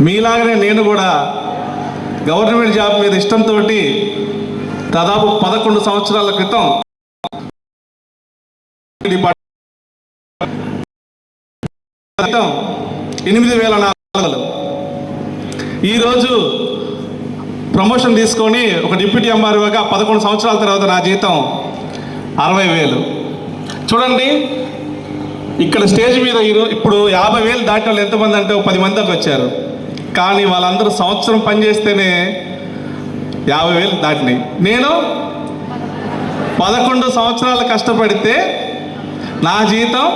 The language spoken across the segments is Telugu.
మీలాగనే నేను కూడా గవర్నమెంట్ జాబ్ మీద ఇష్టంతో దాదాపు 11 సంవత్సరాల క్రితం 8,400 ఈరోజు ప్రమోషన్ తీసుకొని ఒక డిప్యూటీ ఎంఆర్ఓగా 11 సంవత్సరాల తర్వాత నా జీతం 60,000. చూడండి, ఇక్కడ స్టేజ్ మీద ఇప్పుడు 50,000 దాటిన వాళ్ళు ఎంతమంది అంటే 10 మంది దాకా వచ్చారు. కానీ వాళ్ళందరూ సంవత్సరం పనిచేస్తేనే 50,000 దాటినాయి. నేను 11 సంవత్సరాలు కష్టపడితే నా జీతం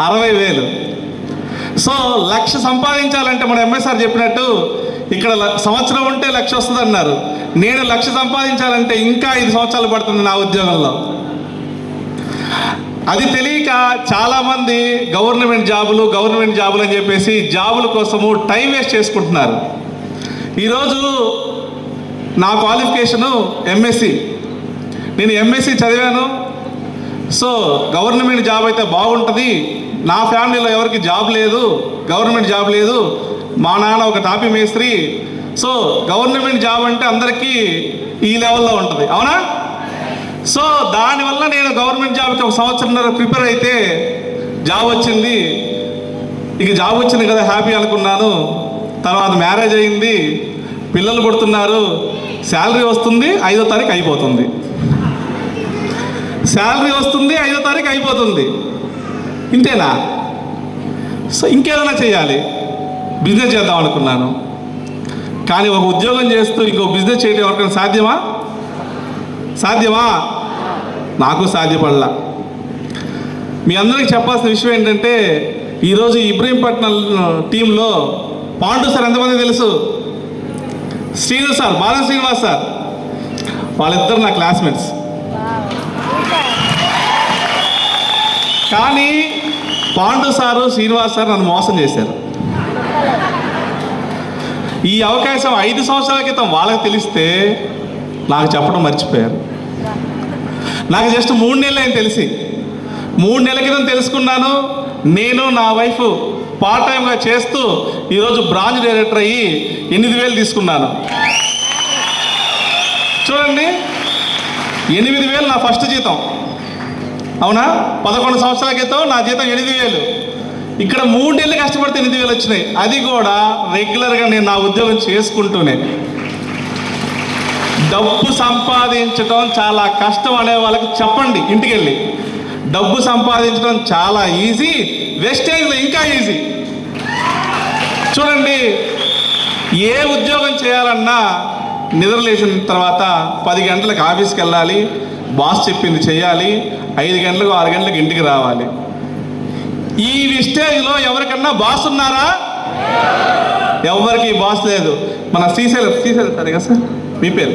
60,000. సో 1,00,000 సంపాదించాలంటే మన ఎంఎస్ఆర్ చెప్పినట్టు ఇక్కడ సంవత్సరం ఉంటే 1,00,000 వస్తుంది అన్నారు. నేను 1,00,000 సంపాదించాలంటే ఇంకా 5 సంవత్సరాలు పడుతుంది నా ఉద్యోగంలో. అది తెలియక చాలామంది గవర్నమెంట్ జాబులు అని చెప్పేసి జాబుల కోసము టైం వేస్ట్ చేసుకుంటున్నారు. ఈరోజు నా క్వాలిఫికేషను ఎంఎస్సి. నేను ఎంఎస్సి చదివాను. సో గవర్నమెంట్ జాబ్ అయితే బాగుంటుంది. నా ఫ్యామిలీలో ఎవరికి జాబ్ లేదు, గవర్నమెంట్ జాబ్ లేదు. మా నాన్న ఒక టాపీ మేస్త్రి. సో గవర్నమెంట్ జాబ్ అంటే అందరికీ ఈ లెవెల్లో ఉంటుంది, అవునా? సో దానివల్ల నేను గవర్నమెంట్ జాబ్కి 1 సంవత్సరంన్నర ప్రిపేర్ అయితే జాబ్ వచ్చింది. ఇక జాబ్ వచ్చింది కదా హ్యాపీ అనుకున్నాను. తర్వాత మ్యారేజ్ అయింది, పిల్లలు పుడుతున్నారు, శాలరీ వస్తుంది, 5వ తారీఖు అయిపోతుంది. శాలరీ వస్తుంది, 5వ తారీఖు అయిపోతుంది. ఇంతేనా? సో ఇంకేదైనా చేయాలి, బిజినెస్ చేద్దాం అనుకున్నాను. కానీ ఒక ఉద్యోగం చేస్తూ ఇంకో బిజినెస్ చేయడం ఎవరికైనా సాధ్యమా? నాకు సాధ్యపడలా. మీ అందరికీ చెప్పాల్సిన విషయం ఏంటంటే ఈరోజు ఇబ్రహీంపట్నం టీంలో పాండు సార్ ఎంతమంది తెలుసు? శ్రీను సార్, బాల శ్రీనివాస్ సార్, వాళ్ళిద్దరు నా క్లాస్మేట్స్. కానీ పాండు సారు, శ్రీనివాస్ సార్ నన్ను మోసం చేశారు. ఈ అవకాశం 5 సంవత్సరాల క్రితం వాళ్ళకి తెలిస్తే నాకు చెప్పడం మర్చిపోయారు. నాకు జస్ట్ 3 నెలలు అని తెలిసి 3 నెలల క్రితం తెలుసుకున్నాను. నేను నా వైఫ్ పార్ట్ టైంగా చేస్తూ ఈరోజు బ్రాంచ్ డైరెక్టర్ అయ్యి 8,000 తీసుకున్నాను. చూడండి, 8,000 నా ఫస్ట్ జీతం, అవునా? 11 సంవత్సరాల క్రితం నా జీతం 8,000. ఇక్కడ 3 నెలలు కష్టపడితే 8,000 వచ్చినాయి. అది కూడా రెగ్యులర్గా నేను నా ఉద్యోగం చేసుకుంటూనే. డబ్బు సంపాదించడం చాలా కష్టం అనే వాళ్ళకి చెప్పండి ఇంటికి వెళ్ళి. డబ్బు సంపాదించడం చాలా ఈజీ, వెస్టేజ్లో ఇంకా ఈజీ. చూడండి, ఏ ఉద్యోగం చేయాలన్నా నిద్రలేసిన తర్వాత 10 గంటలకు ఆఫీస్కి వెళ్ళాలి, బాస్ చెప్పింది చేయాలి, 5 గంటలకు 6 గంటలకు ఇంటికి రావాలి. ఈ విస్టేజ్లో ఎవరికన్నా బాస్ ఉన్నారా? ఎవరికి బాస్ లేదు. మన శ్రీశైలం సరే కదా సార్, మీ పేరు?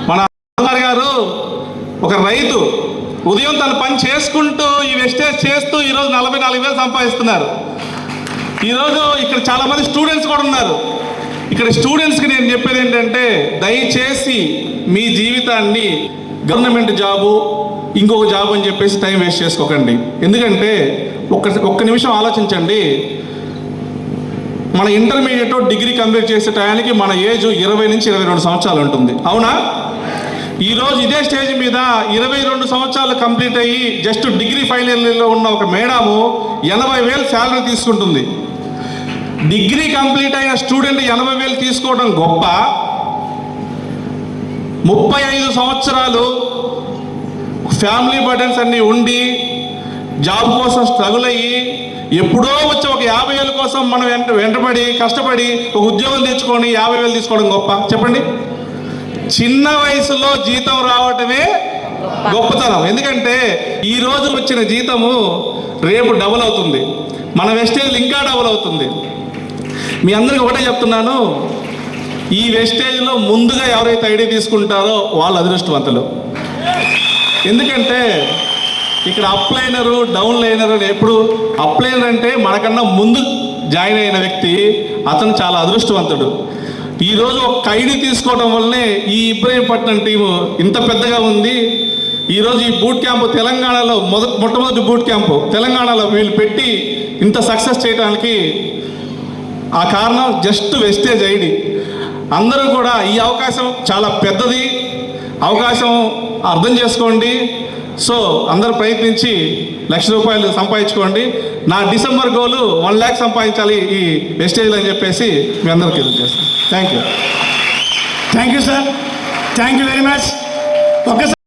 మన గారు ఒక రైతు, ఉదయం తన పని చేసుకుంటూ ఈ వెస్టేజ్ చేస్తూ ఈరోజు 44,000 సంపాదిస్తున్నారు. ఈరోజు ఇక్కడ చాలామంది స్టూడెంట్స్ కూడా ఉన్నారు. ఇక్కడ స్టూడెంట్స్కి నేను చెప్పేది ఏంటంటే దయచేసి మీ జీవితాన్ని గవర్నమెంట్ జాబు, ఇంకొక జాబ్ అని చెప్పేసి టైం వేస్ట్ చేసుకోకండి. ఎందుకంటే ఒక్క నిమిషం ఆలోచించండి. మన ఇంటర్మీడియట్ డిగ్రీ కంప్లీట్ చేసే టయానికి మన ఏజ్ 20 నుంచి 22 సంవత్సరాలు ఉంటుంది, అవునా? ఈరోజు ఇదే స్టేజ్ మీద 22 సంవత్సరాలు కంప్లీట్ అయ్యి జస్ట్ డిగ్రీ ఫైనల్ ఇయర్లో ఉన్న ఒక మేడము 80,000 శాలరీ తీసుకుంటుంది. డిగ్రీ కంప్లీట్ అయిన స్టూడెంట్ 80,000 తీసుకోవడం గొప్ప. 35 సంవత్సరాలు ఫ్యామిలీ బర్డెన్స్ అన్నీ ఉండి జాబ్ కోసం స్ట్రగుల్ అయ్యి ఎప్పుడో వచ్చే ఒక 50,000 కోసం మనం వెంటబడి కష్టపడి ఒక ఉద్యోగం తెచ్చుకొని 50,000 తీసుకోవడం గొప్ప? చెప్పండి. చిన్న వయసులో జీతం రావటమే గొప్పతనం. ఎందుకంటే ఈ రోజు వచ్చిన జీతము రేపు డబుల్ అవుతుంది, మన వెస్టేజ్ ఇంకా డబుల్ అవుతుంది. మీ అందరికీ ఒకటే చెప్తున్నాను, ఈ వెస్టేజ్లో ముందుగా ఎవరైతే ఐడి తీసుకుంటారో వాళ్ళు అదృష్టవంతులు. ఎందుకంటే ఇక్కడ అప్లైనరు, డౌన్ లైనరు, ఎప్పుడు అప్లైనర్ అంటే మనకన్నా ముందు జాయిన్ అయిన వ్యక్తి, అతను చాలా అదృష్టవంతుడు. ఈరోజు ఒక ఐడి తీసుకోవడం వల్లనే ఈ ఇబ్రహీంపట్నం టీము ఇంత పెద్దగా ఉంది. ఈరోజు ఈ బూట్ క్యాంపు తెలంగాణలో మొట్టమొదటి బూట్ క్యాంపు తెలంగాణలో వీళ్ళు పెట్టి ఇంత సక్సెస్ చేయడానికి ఆ కారణం జస్ట్ వెస్టేజ్ ఐడి. అందరూ కూడా ఈ అవకాశం చాలా పెద్దది, అవకాశం అర్థం చేసుకోండి. సో అందరూ ప్రయత్నించి ₹1,00,000 సంపాదించుకోండి. నా డిసెంబర్ గోలు 1 lakh సంపాదించాలి ఈ వెస్టేజ్లో అని చెప్పేసి మీ అందరికీ తెలియజేస్తాను. Thank you sir, thank you very much. ఒకసారి